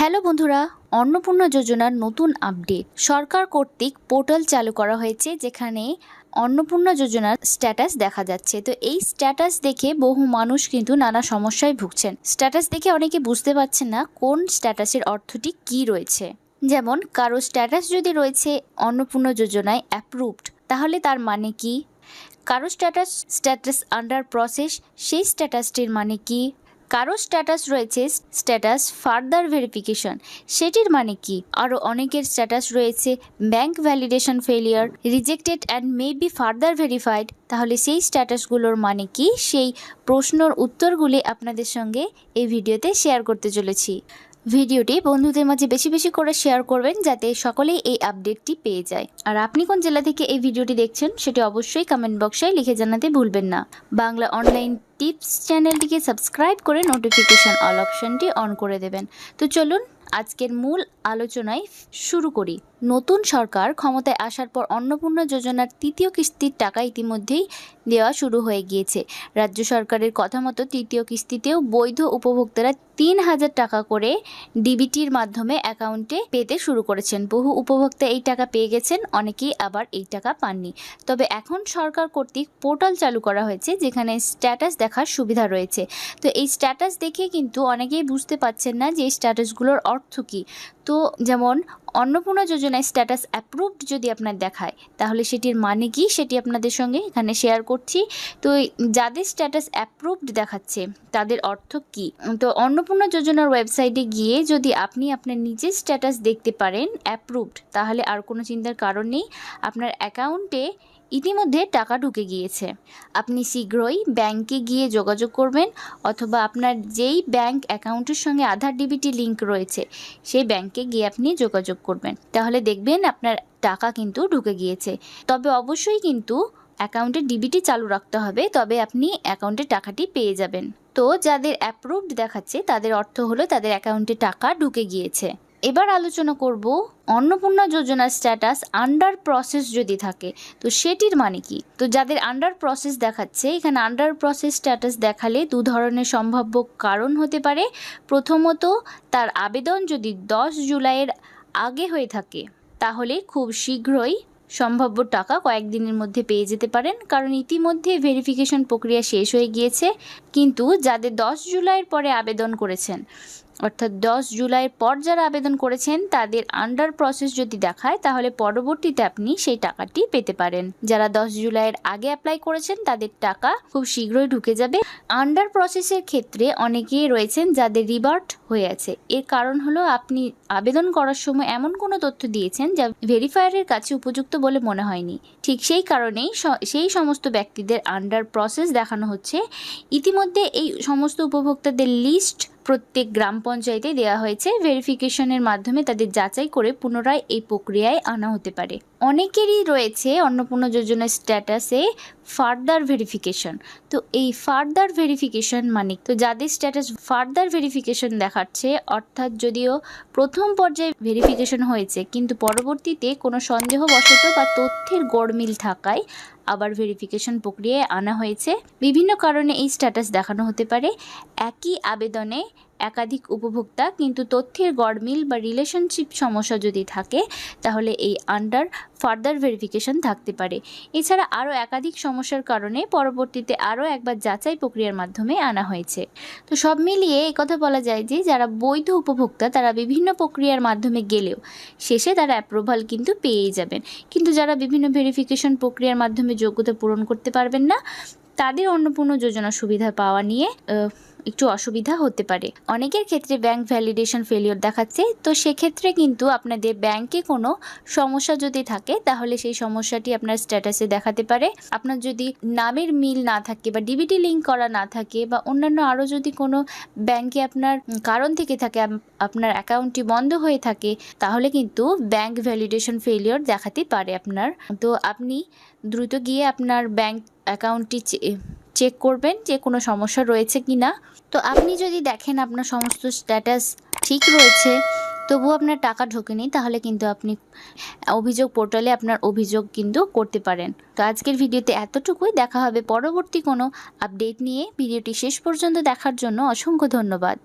Hello বন্ধুরা, অন্নপূর্ণা যোজনার নতুন আপডেট। সরকার কর্তৃক পোর্টাল চালু করা হয়েছে, যেখানে অন্নপূর্ণা যোজনার স্ট্যাটাস দেখা যাচ্ছে। তো এই স্ট্যাটাস দেখে বহু মানুষ কিন্তু নানা সমস্যায় ভুগছেন। স্ট্যাটাস দেখে অনেকে বুঝতে পারছেন না কোন স্ট্যাটাসের অর্থটি কী রয়েছে। যেমন কারো স্ট্যাটাস যদি রয়েছে অন্নপূর্ণা যোজনায় অ্যাপ্রুভড, তাহলে তার মানে কি? কারো স্ট্যাটাস আন্ডার প্রসেস, সেই স্ট্যাটাসটির মানে কি? কারো স্ট্যাটাস রয়েছে স্ট্যাটাস ফার্দার ভেরিফিকেশন, সেটির মানে কি? আরও অনেকের স্ট্যাটাস রয়েছে bank validation failure, rejected and may be further verified. তাহলে সেই স্ট্যাটাসগুলোর মানে কি? সেই প্রশ্নর উত্তরগুলি আপনাদের সঙ্গে এই ভিডিওতে শেয়ার করতে চলেছি। ভিডিওটি বন্ধুদের মাঝে বেশি বেশি করে শেয়ার করবেন, যাতে সকলেই এই আপডেটটি পেয়ে যায়। আর আপনি কোন জেলা থেকে এই ভিডিওটি দেখছেন সেটি অবশ্যই কমেন্ট বক্সে লিখে জানাতে ভুলবেন না। বাংলা অনলাইন টিপস চ্যানেলটিকে সাবস্ক্রাইব করে নোটিফিকেশন অল অপশনটি অন করে দেবেন। তো চলুন আজকের মূল আলোচনায় শুরু করি। নতুন সরকার ক্ষমতায় আসার পর অন্নপূর্ণা যোজনার তৃতীয় কিস্তির টাকা ইতিমধ্যেই দেওয়া শুরু হয়ে গিয়েছে। রাজ্য সরকারের কথা মতো তৃতীয় কিস্তিতেও বৈধ উপভোক্তারা ৩,০০০ টাকা করে ডিবিটির মাধ্যমে অ্যাকাউন্টে পেতে শুরু করেছেন। বহু উপভোক্তা এই টাকা পেয়ে গেছেন, অনেকেই আবার এই টাকা পাননি। তবে এখন সরকার কর্তৃক পোর্টাল চালু করা হয়েছে, যেখানে স্ট্যাটাস দেখার সুবিধা রয়েছে। তো এই স্ট্যাটাস দেখে কিন্তু অনেকেই বুঝতে পারছেন না যে এই স্ট্যাটাসগুলোর অর্থ কী। তো যেমন অন্নপূর্ণা যোজনায় স্ট্যাটাস অ্যাপ্রুভড যদি আপনার দেখায়, তাহলে সেটির মানে কি সেটি আপনাদের সঙ্গে এখানে শেয়ার করছি। তো যাদের স্ট্যাটাস অ্যাপ্রুভড দেখাচ্ছে তাদের অর্থ কি? তো অন্নপূর্ণা যোজনার ওয়েবসাইটে গিয়ে যদি আপনি আপনার নিজের স্ট্যাটাস দেখতে পারেন অ্যাপ্রুভড, তাহলে আর কোনো চিন্তার কারণ নেই, আপনার অ্যাকাউন্টে ইতিমধ্যে টাকা ঢুকে গিয়েছে। আপনি শীঘ্রই ব্যাংকে গিয়ে যোগাযোগ করবেন, অথবা আপনার যেই ব্যাংক অ্যাকাউন্টের সঙ্গে আধার ডিবিটি লিঙ্ক রয়েছে সেই ব্যাংকে গিয়ে আপনি যোগাযোগ করবেন। তাহলে দেখবেন আপনার টাকা কিন্তু ঢুকে গিয়েছে। তবে অবশ্যই কিন্তু অ্যাকাউন্টে ডিবিটি চালু রাখতে হবে, তবে আপনি অ্যাকাউন্টে টাকাটি পেয়ে যাবেন। তো যাদের অ্যাপ্রুভড দেখাচ্ছে তাদের অর্থ হলো তাদের অ্যাকাউন্টে টাকা ঢুকে গিয়েছে। এবার আলোচনা করব অন্নপূর্ণা যোজনার স্ট্যাটাস আন্ডার প্রসেস যদি থাকে, তো সেটির মানে কি? তো যাদের আন্ডার প্রসেস দেখাচ্ছে, এখানে আন্ডার প্রসেস স্ট্যাটাস দেখালে দু ধরনের সম্ভাব্য কারণ হতে পারে। প্রথমত, তার আবেদন যদি 10 জুলাইয়ের আগে হয়ে থাকে, তাহলে খুব শীঘ্রই সম্ভাব্য টাকা কয়েকদিনের মধ্যে পেয়ে যেতে পারেন, কারণ ইতিমধ্যে ভেরিফিকেশন প্রক্রিয়া শেষ হয়ে গিয়েছে। কিন্তু যাদের 10 জুলাইয়ের পরে আবেদন করেছেন, অর্থাৎ 10 জুলাইয়ের পর যারা আবেদন করেছেন, তাদের আন্ডার প্রসেস যদি দেখায়, তাহলে পরবর্তীতে আপনি সেই টাকাটি পেতে পারেন। যারা 10 জুলাইয়ের আগে অ্যাপ্লাই করেছেন তাদের টাকা খুব শীঘ্রই ঢুকে যাবে। আন্ডার প্রসেসের ক্ষেত্রে অনেকেই রয়েছেন যাদের রিভার্ট হয়ে আছে। এর কারণ হলো আপনি আবেদন করার সময় এমন কোনো তথ্য দিয়েছেন যা ভেরিফায়ারের কাছে উপযুক্ত বলে মনে হয়নি। ঠিক সেই কারণেই সেই সমস্ত ব্যক্তিদের আন্ডার প্রসেস দেখানো হচ্ছে। ইতিমধ্যে এই সমস্ত উপভোক্তাদের লিস্ট প্রত্যেক গ্রাম পঞ্চায়েতে দেওয়া হয়েছে। ভেরিফিকেশনের মাধ্যমে তাদের যাচাই করে পুনরায় এই প্রক্রিয়ায় আনা হতে পারে। অনেকেরই রয়েছে অন্নপূর্ণা যোজনার স্ট্যাটাসে ফার্দার ভেরিফিকেশন। তো এই ফার্দার ভেরিফিকেশন মানে, তো যাদের স্ট্যাটাস ফার্দার ভেরিফিকেশন দেখাচ্ছে, অর্থাৎ যদিও প্রথম পর্যায়ে ভেরিফিকেশন হয়েছে কিন্তু পরবর্তীতে কোনো সন্দেহবশত বা তথ্যের গড়মিল থাকায় আবার ভেরিফিকেশন প্রক্রিয়ায় আনা হয়েছে। বিভিন্ন কারণে এই স্ট্যাটাস দেখানো হতে পারে। একই আবেদনে একাধিক উপভোক্তা কিন্তু তথ্যের গড়মিল বা রিলেশনশিপ সমস্যা যদি থাকে, তাহলে এই আন্ডার ফার্দার ভেরিফিকেশন থাকতে পারে। এছাড়া আরও একাধিক সমস্যার কারণে পরবর্তীতে আরও একবার যাচাই প্রক্রিয়ার মাধ্যমে আনা হয়েছে। তো সব মিলিয়ে এই কথা বলা যায় যে যারা বৈধ উপভোক্তা তারা বিভিন্ন প্রক্রিয়ার মাধ্যমে গেলেও শেষে তারা অ্যাপ্রুভাল কিন্তু পেয়েই যাবেন। কিন্তু যারা বিভিন্ন ভেরিফিকেশন প্রক্রিয়ার মাধ্যমে যোগ্যতা পূরণ করতে পারবেন না, তাদের অন্নপূর্ণা যোজনা সুবিধা পাওয়া নিয়ে একটু অসুবিধা হতে পারে। অনেকের ক্ষেত্রে ব্যাংক ভ্যালিডেশন ফেলিওর দেখাচ্ছে। তো সেক্ষেত্রে কিন্তু আপনাদের ব্যাংকে কোনো সমস্যা যদি থাকে, তাহলে সেই সমস্যাটি আপনার স্ট্যাটাসে দেখাতে পারে। আপনার যদি নামের মিল না থাকে বা ডিবিটি লিঙ্ক করা না থাকে, বা অন্যান্য আরও যদি কোনো ব্যাংকে আপনার কারণ থেকে থাকে, আপনার অ্যাকাউন্টটি বন্ধ হয়ে থাকে, তাহলে কিন্তু ব্যাংক ভ্যালিডেশন ফেলিওর দেখাতে পারে আপনার। তো আপনি দ্রুত গিয়ে আপনার ব্যাংক অ্যাকাউন্টটি চেক করবেন যে কোনো সমস্যা রয়েছে কি না। তো আপনি যদি দেখেন আপনার সমস্ত স্ট্যাটাস ঠিক রয়েছে, তবুও আপনার টাকা ঢোকেনি, তাহলে কিন্তু আপনি অভিযোগ পোর্টালে আপনার অভিযোগ কিন্তু করতে পারেন। তো আজকের ভিডিওতে এতটুকুই। দেখা হবে পরবর্তী কোনো আপডেট নিয়ে। ভিডিওটি শেষ পর্যন্ত দেখার জন্য অসংখ্য ধন্যবাদ।